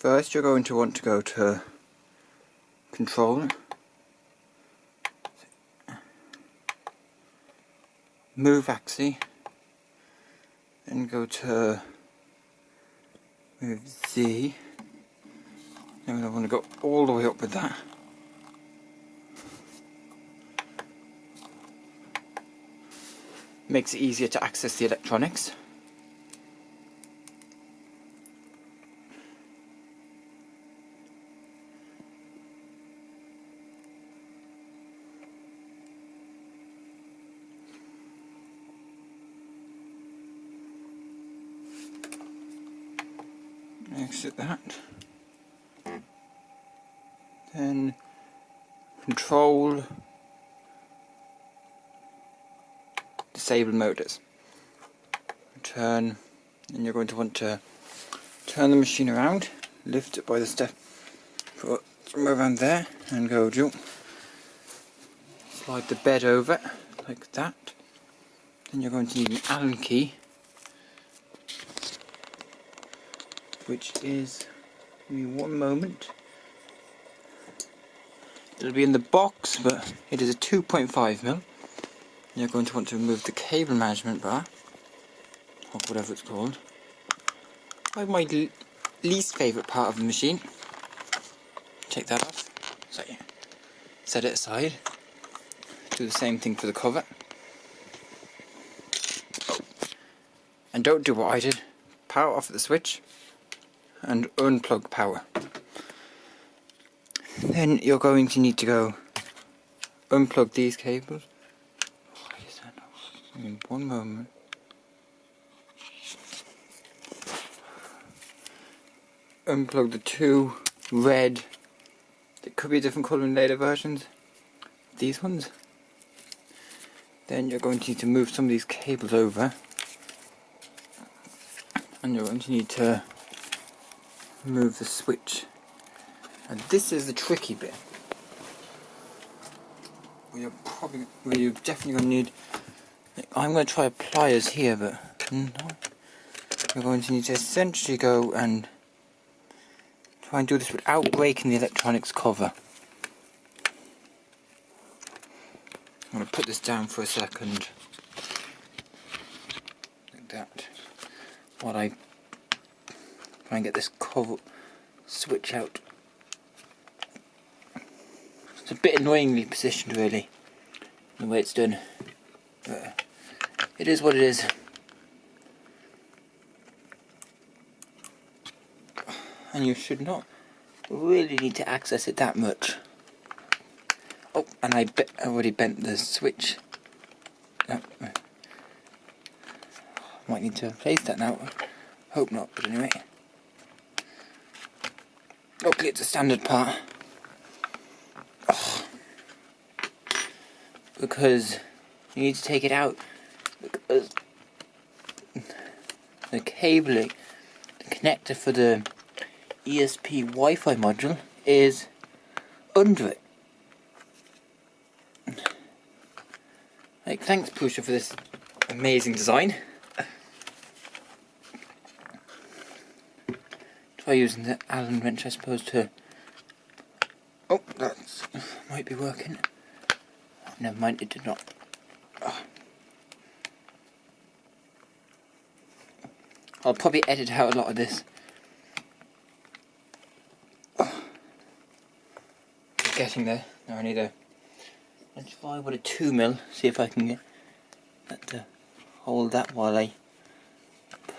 First you're going to want to go to Control, Move Axis, then go to Move Z, then I want to go all the way up with that. Makes it easier to access the electronics. Exit that. Then Control, Disable motors. Turn, and you're going to want to turn the machine around, lift it by the step, put from around there, and go jump. Slide the bed over like that. Then you're going to need an Allen key, which is, give me one moment. It'll be in the box, but it is a 2.5mm. You're going to want to remove the cable management bar, or whatever it's called. My least favourite part of the machine. Take that off. So yeah. Set it aside. Do the same thing for the cover. And don't do what I did. Power off the switch and unplug power. Then you're going to need to go unplug these cables. Why is that not working? One moment. Unplug the two red, it could be a different colour in later versions, these ones. Then you're going to need to move some of these cables over, and you're going to need to move the switch. And this is the tricky bit. You're definitely going to need, I'm going to try pliers here, but no. You're going to need to essentially go and try and do this without breaking the electronics cover. I'm going to put this down for a second, like that, while I try and get this cover switch out. It's a bit annoyingly positioned really, the way it's done, but it is what it is. And you should not really need to access it that much. Oh, and I already bent the switch. Oh. Might need to replace that now. Hope not, but anyway. Luckily it's a standard part. Oh. Because you need to take it out. Because the cabling, the connector for the ESP Wi-Fi module is under it. Like, thanks Prusa for this amazing design. Try using the Allen wrench, I suppose, to... Oh, that might be working. Oh, never mind, it did not. Oh. I'll probably edit out a lot of this. Getting there. Now I need a, let's try with a 2mm, see if I can get that to hold that while I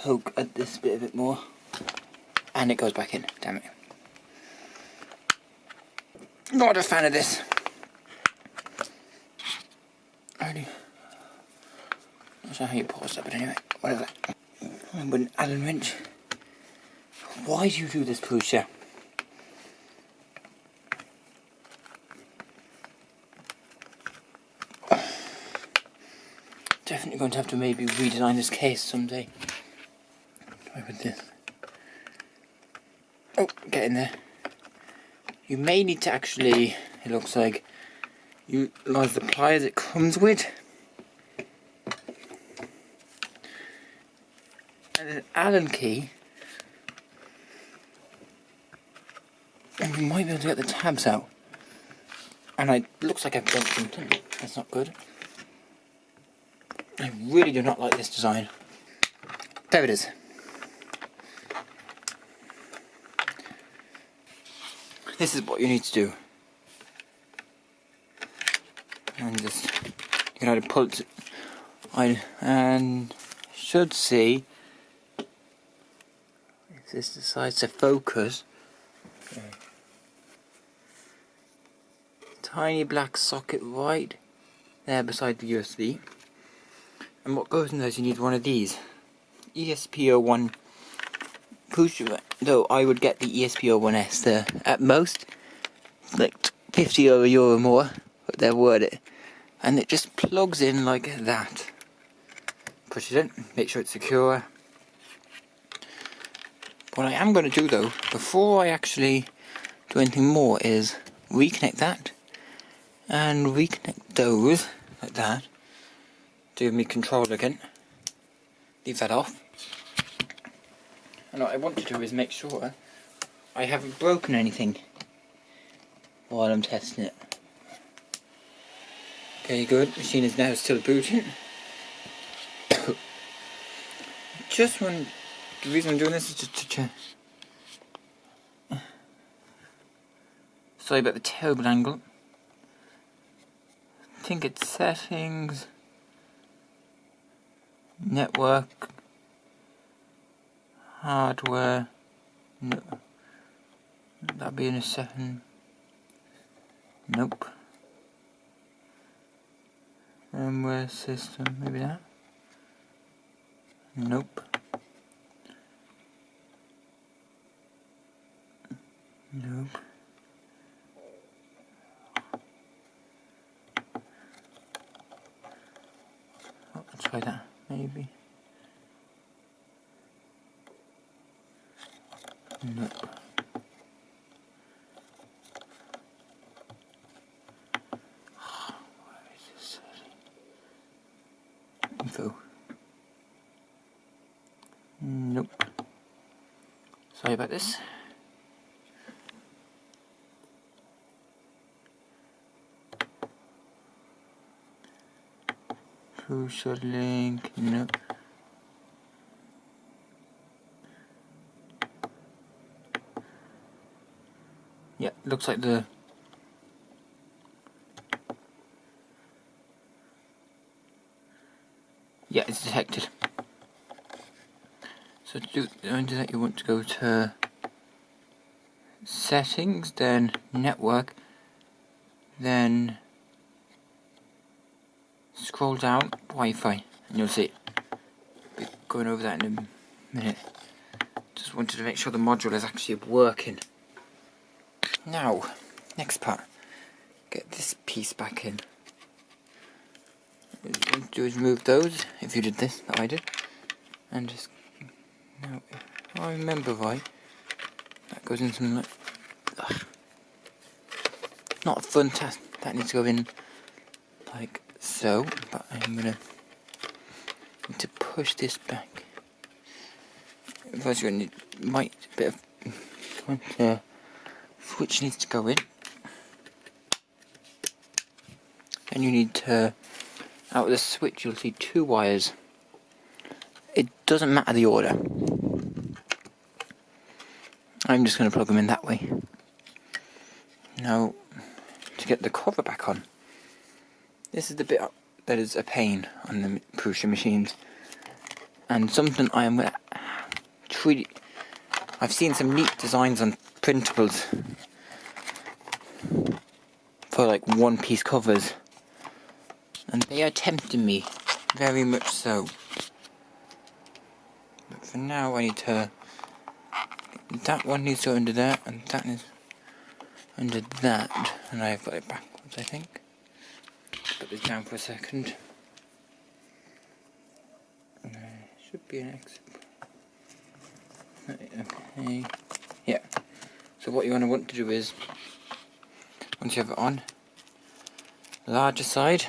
poke at this bit a bit more. And it goes back in, damn it. Not a fan of this. Not sure how you pause that, but anyway, whatever. I'm with an Allen wrench. Why do you do this, Prusa? Definitely going to have to maybe redesign this case someday. Try with this. Oh, get in there. You may need to actually, it looks like, utilise the pliers it comes with. And an Allen key. And you might be able to get the tabs out. And it looks like I've done something. That's not good. I really do not like this design. There it is. This is what you need to do. And just, you can either pull it, and should see, if this decides to focus, okay. Tiny black socket right there beside the USB. And what goes in those, you need one of these. esp01 prusa, though I would get the esp01s there. At most, like €50 more, but they're worth it. And it just plugs in like that. Push it in, make sure it's secure. What I am going to do though, before I actually do anything more, is reconnect that. And reconnect those, like that. Do my controller again. Leave that off. And what I want to do is make sure I haven't broken anything while I'm testing it. Okay, good. Machine is now still booting. The reason I'm doing this is just to check. Sorry about the terrible angle. I think it's settings, network, hardware. No, that'll be in a second. Nope. Firmware system, maybe that. Nope. Nope. Oh, let's try that, maybe. Nope. Where is this setting? Info. Nope. Sorry about this. Prusa link, no. Yeah, looks like the yeah, it's detected. So to do that, you want to go to settings, then network, then scroll down Wi-Fi, and you'll see it. Be going over that in a minute. Just wanted to make sure the module is actually working. Now, next part, get this piece back in. What you want to do is move those, if you did this, that I did, and just, now, if I remember right, that goes in something like, ugh, not a fun task, that needs to go in like so, but I'm going to need to push this back. Otherwise you're going to need a bit of switch needs to go in. And you need to, out of the switch you'll see two wires. It doesn't matter the order. I'm just going to plug them in that way. Now, to get the cover back on, this is the bit that is a pain on the Prusa machines, and something I am going to treat. I've seen some neat designs on printables for like one-piece covers, and they are tempting me very much so. But for now, I need to. That one needs to go under there, and that is under that, and I've got it backwards, I think. Put this down for a second. Should be an exit. Okay. Yeah. So what you're going to want to do is, once you have it on, larger side,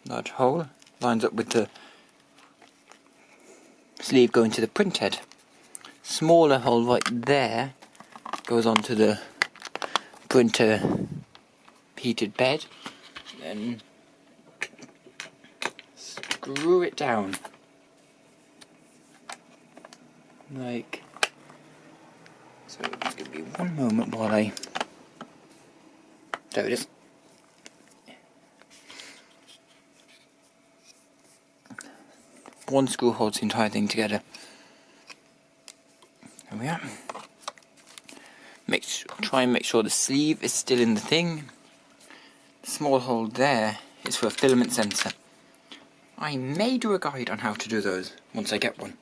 large hole, lines up with the sleeve going to the print head. Smaller hole right there goes onto the go into heated bed, then screw it down like so. It's going to be one moment while I... There it is. One screw holds the entire thing together. There we are. Try and make sure the sleeve is still in the thing. The small hole there is for a filament sensor. I may do a guide on how to do those once I get one.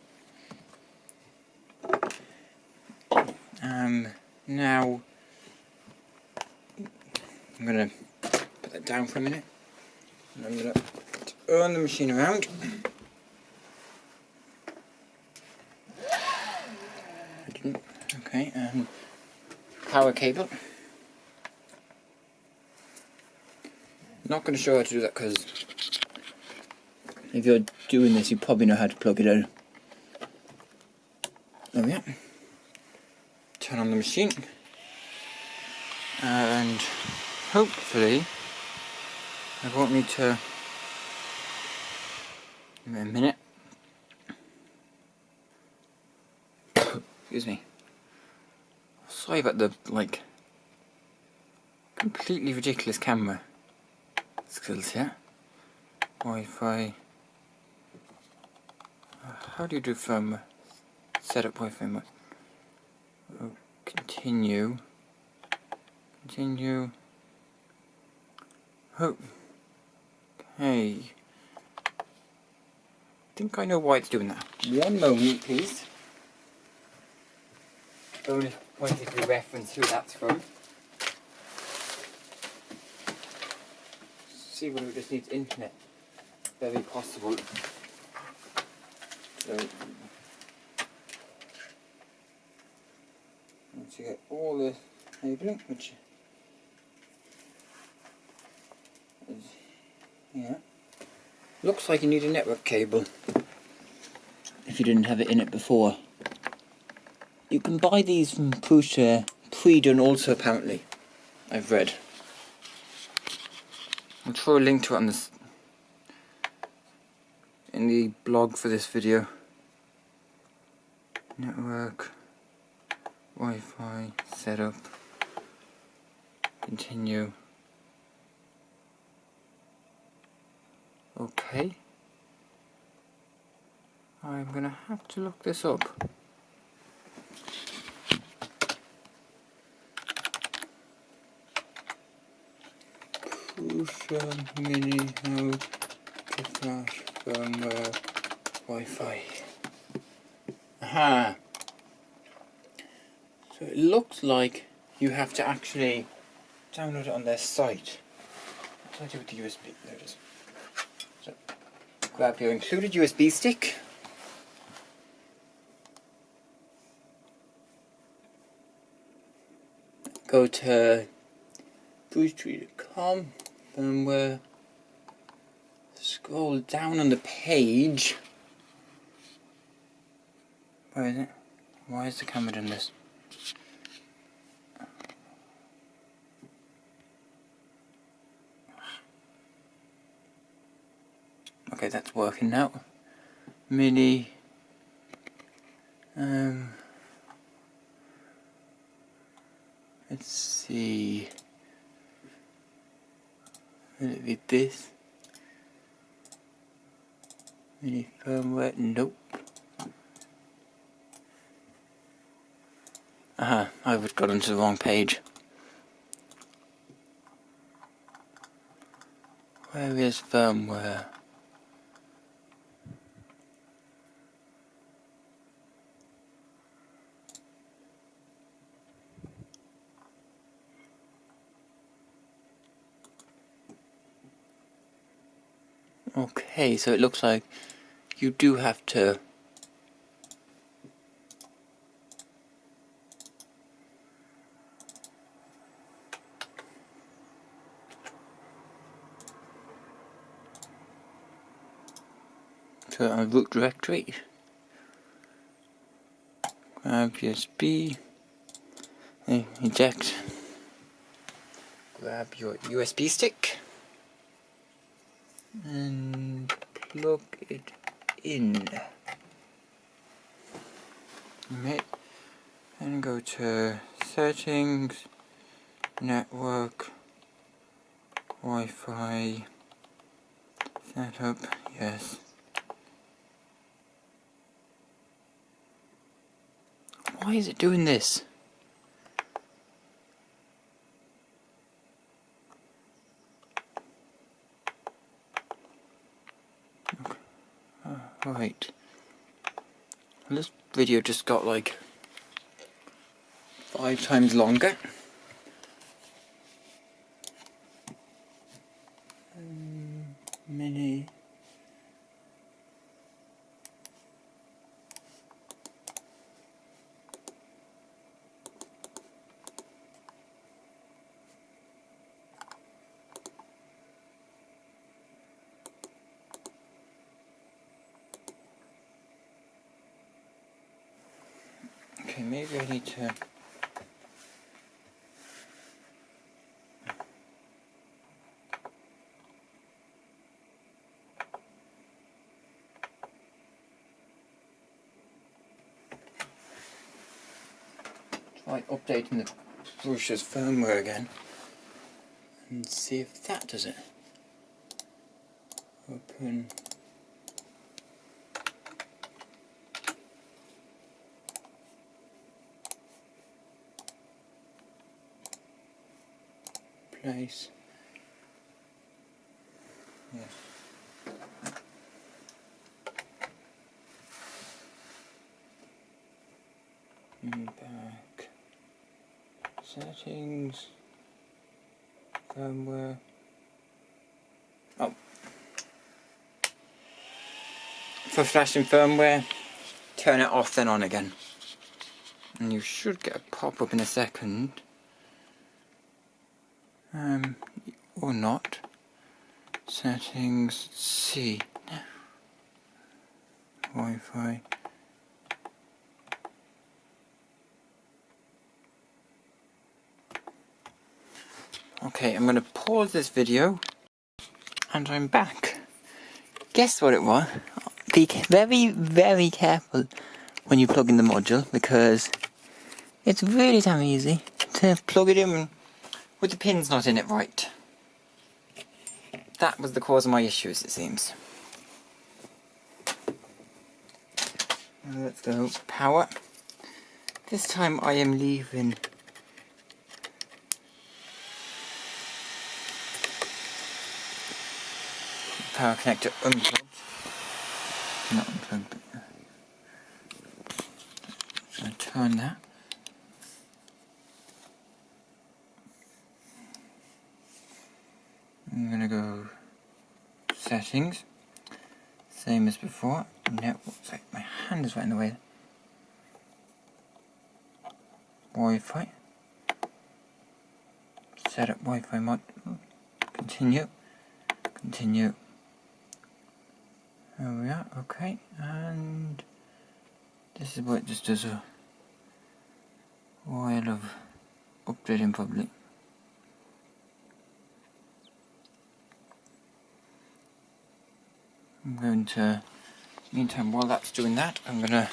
Now I'm gonna put that down for a minute, and I'm gonna turn the machine around. I didn't. Okay, power cable. Not going to show you how to do that because if you're doing this, you probably know how to plug it in. There we are. Turn on the machine, and hopefully I won't need to. Give me a minute. Excuse me. Sorry about the completely ridiculous camera skills here. Wi-Fi. How do you do firmware? Set up Wi-Fi mode. Oh, continue. Continue. Oh. Okay. I think I know why it's doing that. One moment, please. Only wanted to reference who that's from. See whether it just needs internet. Very possible. So, once you get all the cabling, which is here, looks like you need a network cable if you didn't have it in it before. You can buy these from prusa pre-done also, apparently. I've read. I'll throw a link to it on this in the blog for this video. Network, Wi-Fi, setup, continue. Okay. I'm gonna have to look this up. Prusa mini how to flash firmware Wi-Fi. Aha! So it looks like you have to actually download it on their site. What do I do with the USB? There it is. So grab your included USB stick. Go to prusa.com, firmware, scroll down on the page. Where is it? Why is the camera doing this? Okay, that's working now. Mini. Let's see. Will it be this? Mini firmware? Nope. Aha, I've got onto the wrong page. Where is firmware? Okay, so it looks like you do have to a root directory, grab USB, eject, grab your USB stick and plug it in. Okay. And go to settings, network, Wi-Fi, setup, yes. Why is it doing this? Okay. Right. Well, this video just got like 5 times longer. Mini. Okay, maybe I need to. Try updating the prusa's firmware again and see if that does it. Open. Place. Yes. Back. Settings. Firmware. Oh. For flashing firmware, turn it off then on again. And you should get a pop-up in a second. Or not. Settings, C. Wi-Fi. Okay, I'm going to pause this video. And I'm back. Guess what it was? Be very, very careful when you plug in the module, because it's really damn easy to plug it in with the pins not in it right. That was the cause of my issues, it seems. Let's go power. This time I am leaving power connector unplugged. Not unplugged. So turn that. I'm gonna go settings, same as before. Network. Sorry, my hand is right in the way. Wi-Fi. Set up Wi-Fi mod. Continue. Continue. There we are. Okay, and this is what it just does a while of updating probably. I'm going to, meantime, while that's doing that, I'm going to,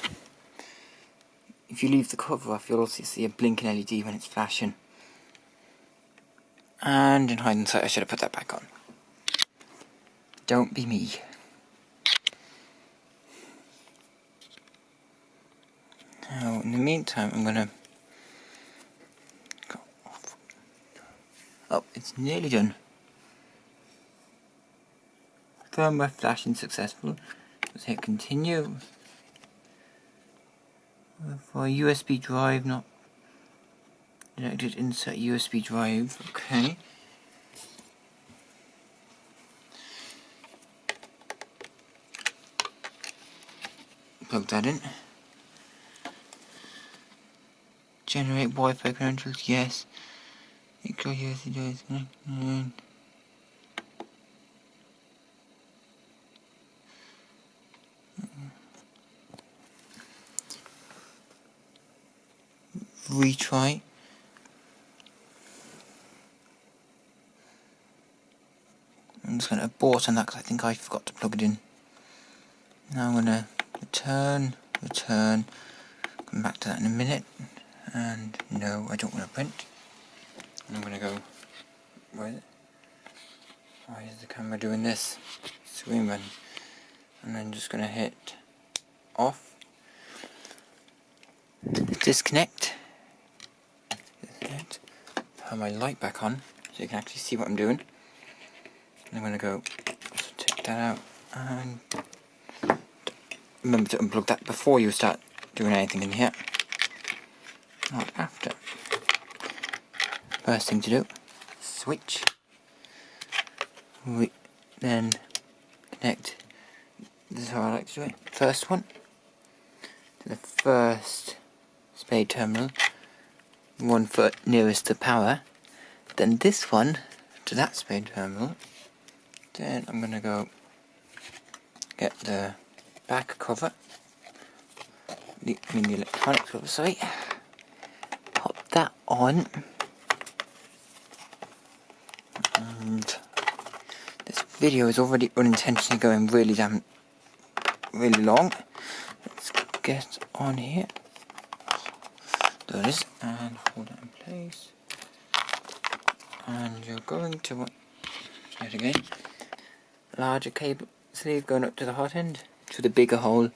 if you leave the cover off, you'll also see a blinking LED when it's flashing. And in hindsight, I should have put that back on. Don't be me. Now, in the meantime, I'm going to go off. Oh, it's nearly done. Firmware flashing successful. Let's hit continue. For a USB drive, not connected, insert USB drive. Okay. Plug that in. Generate Wi-Fi credentials, yes. Make sure USB drive is connected. Retry. just going to abort on that because I think I forgot to plug it in. Now I'm going to return, come back to that in a minute, and no, I don't want to print. And I'm going to go, why is the camera doing this? Screen run. And then just going to hit off, disconnect, turn my light back on so you can actually see what I'm doing. And I'm going to go take that out and remember to unplug that before you start doing anything in here, not after. First thing to do, switch, then connect, this is how I like to do it, first one to the first spade terminal, one foot nearest the power, then this one to that spade terminal. Then I'm going to go get the back cover, the electronics cover, sorry, pop that on, and this video is already unintentionally going really long. Let's get on here, there it is, and hold it in place, and you're going to want, try it again, larger cable sleeve going up to the hot end, to the bigger hole,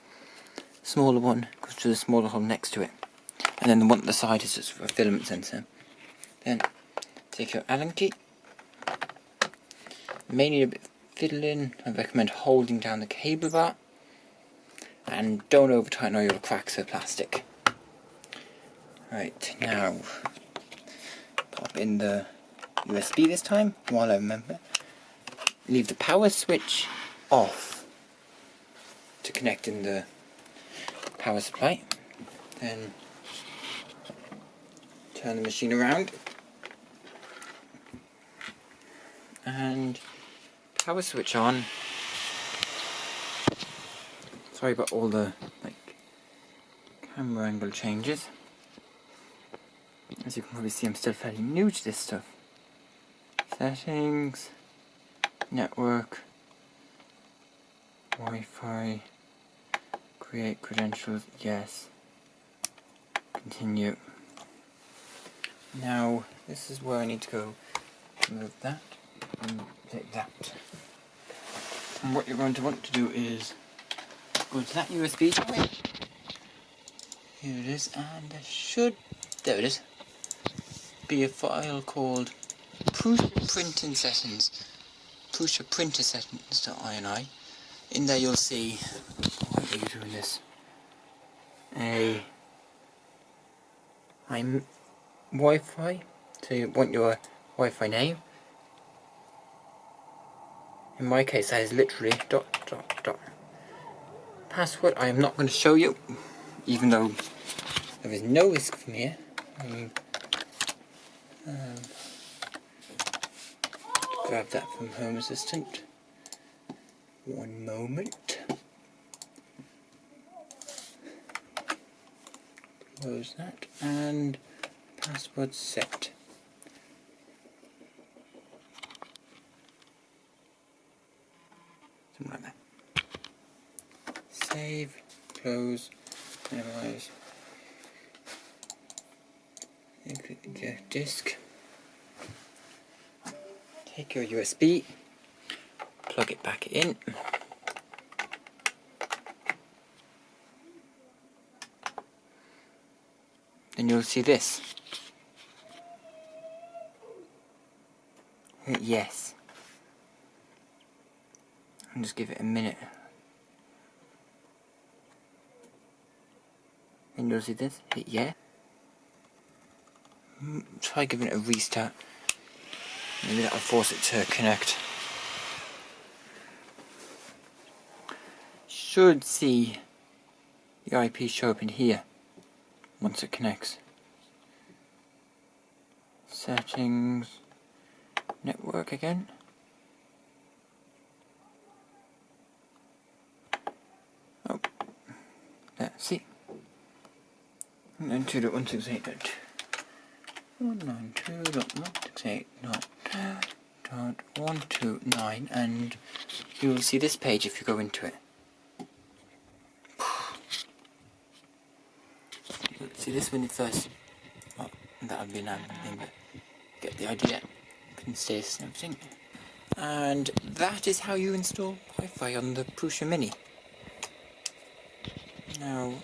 smaller one goes to the smaller hole next to it, and then the one at the side is just for a filament sensor. Then take your Allen key, you may need a bit of fiddling. I recommend holding down the cable bar, and don't over tighten or you'll crack the plastic. Right, now pop in the USB this time while I remember. Leave the power switch off to connect in the power supply, then turn the machine around and power switch on. Sorry about all the camera angle changes. As you can probably see, I'm still fairly new to this stuff. Settings, network, Wi-Fi, create credentials, yes, continue. Now this is where I need to go move that and take that. And what you're going to want to do is go to that USB drive. Here it is, and there it is, be a file called prusa printing settings, prusa printer settings.ini. In there you'll see, why are you doing this? I'm Wi-Fi, so you want your Wi-Fi name. In my case that is literally ... Password I am not going to show you, even though there is no risk from here. Grab that from Home Assistant. One moment. Close that and password set. Something like that. Save, close, minimize. Eject disk. Take your USB, plug it back in. Then you'll see this. Hit yes. And just give it a minute. Then you'll see this. Hit yeah. Try giving it a restart. Maybe that'll force it to connect. Should see the IP show up in here once it connects. Settings, network again. Oh, there, see. 192.168.192.168.2 129, and you will see this page if you go into it. You'll see this when you first, well, that would be an admin thing, but get the idea. You can stay and everything. And that is how you install Wi-Fi on the Prusa Mini. Now,